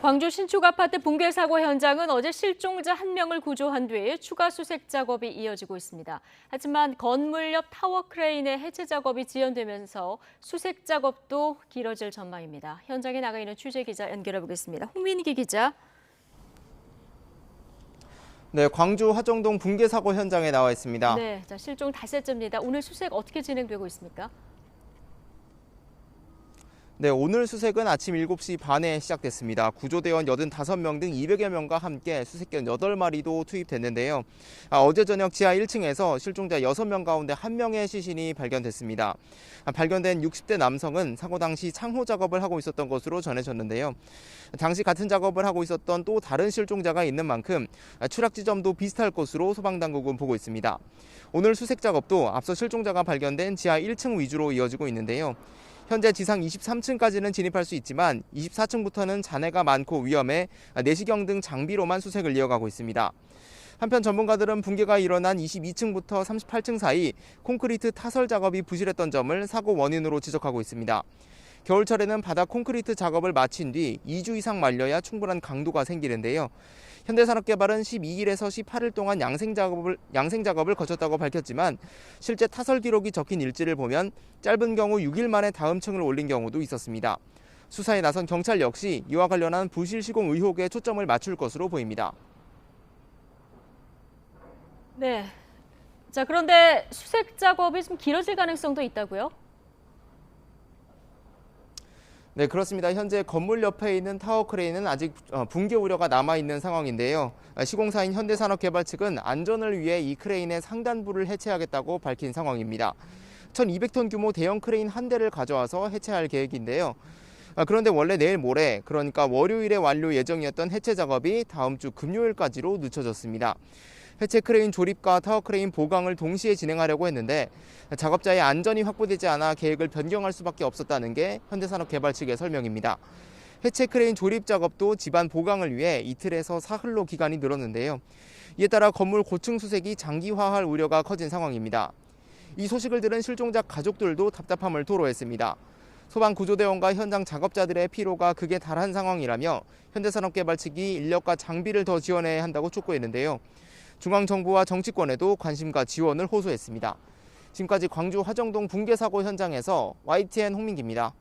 광주 신축 아파트 붕괴 사고 현장은 어제 실종자 1명을 구조한 뒤 추가 수색 작업이 이어지고 있습니다. 하지만 건물 옆 타워 크레인의 해체 작업이 지연되면서 수색 작업도 길어질 전망입니다. 현장에 나가 있는 취재 기자 연결해 보겠습니다. 홍민기 기자. 네, 광주 화정동 붕괴 사고 현장에 나와 있습니다. 네, 실종 닷새째입니다. 오늘 수색 어떻게 진행되고 있습니까? 네, 오늘 수색은 아침 7시 반에 시작됐습니다. 구조대원 85명 등 200여 명과 함께 수색견 8마리도 투입됐는데요. 어제 저녁 지하 1층에서 실종자 6명 가운데 1명의 시신이 발견됐습니다. 발견된 60대 남성은 사고 당시 창호 작업을 하고 있었던 것으로 전해졌는데요. 당시 같은 작업을 하고 있었던 또 다른 실종자가 있는 만큼 추락 지점도 비슷할 것으로 소방당국은 보고 있습니다. 오늘 수색 작업도 앞서 실종자가 발견된 지하 1층 위주로 이어지고 있는데요. 현재 지상 23층까지는 진입할 수 있지만 24층부터는 잔해가 많고 위험해 내시경 등 장비로만 수색을 이어가고 있습니다. 한편 전문가들은 붕괴가 일어난 22층부터 38층 사이 콘크리트 타설 작업이 부실했던 점을 사고 원인으로 지적하고 있습니다. 겨울철에는 바닥 콘크리트 작업을 마친 뒤 2주 이상 말려야 충분한 강도가 생기는데요. 현대산업개발은 12일에서 18일 동안 양생 작업을 거쳤다고 밝혔지만 실제 타설 기록이 적힌 일지를 보면 짧은 경우 6일 만에 다음 층을 올린 경우도 있었습니다. 수사에 나선 경찰 역시 이와 관련한 부실 시공 의혹에 초점을 맞출 것으로 보입니다. 네. 그런데 수색 작업이 좀 길어질 가능성도 있다고요? 네, 그렇습니다. 현재 건물 옆에 있는 타워 크레인은 아직 붕괴 우려가 남아있는 상황인데요. 시공사인 현대산업개발 측은 안전을 위해 이 크레인의 상단부를 해체하겠다고 밝힌 상황입니다. 1,200톤 규모 대형 크레인 한 대를 가져와서 해체할 계획인데요. 그런데 원래 내일 모레, 그러니까 월요일에 완료 예정이었던 해체 작업이 다음 주 금요일까지로 늦춰졌습니다. 해체 크레인 조립과 타워 크레인 보강을 동시에 진행하려고 했는데 작업자의 안전이 확보되지 않아 계획을 변경할 수밖에 없었다는 게 현대산업개발 측의 설명입니다. 해체 크레인 조립 작업도 집안 보강을 위해 이틀에서 사흘로 기간이 늘었는데요. 이에 따라 건물 고층 수색이 장기화할 우려가 커진 상황입니다. 이 소식을 들은 실종자 가족들도 답답함을 토로했습니다. 소방구조대원과 현장 작업자들의 피로가 극에 달한 상황이라며 현대산업개발 측이 인력과 장비를 더 지원해야 한다고 촉구했는데요. 중앙정부와 정치권에도 관심과 지원을 호소했습니다. 지금까지 광주 화정동 붕괴 사고 현장에서 YTN 홍민기입니다.